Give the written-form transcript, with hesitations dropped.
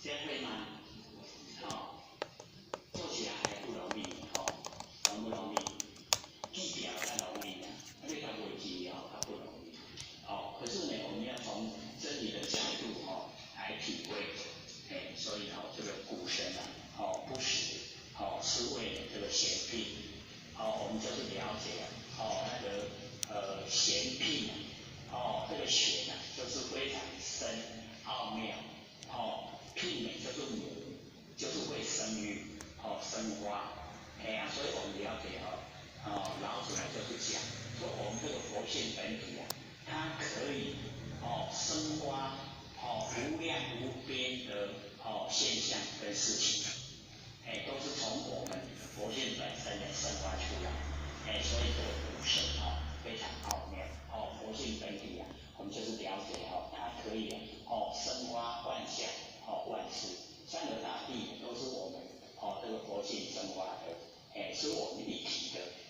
这样会吗？好、做起来还不容易，容不容易？记表才容易啊，因为它不会记哦，它不容易。可是呢，我们要从真理的角度来体会，所以这个股神不死，是为了这个显聘，我们就是了解那个显聘这个显就是非常深奥妙，聘呢就是母，就是会生育，生花，所以我们了解老子呢就是讲说我们这个佛性本体它可以生花无量无边的现象跟事情，都是从我们佛性本身的生发出来，所以这个古神非常奥妙，佛性本体我们就是了解它可以生花万象，万事，三河大地都是我们这个佛性生发的，是我们一体的。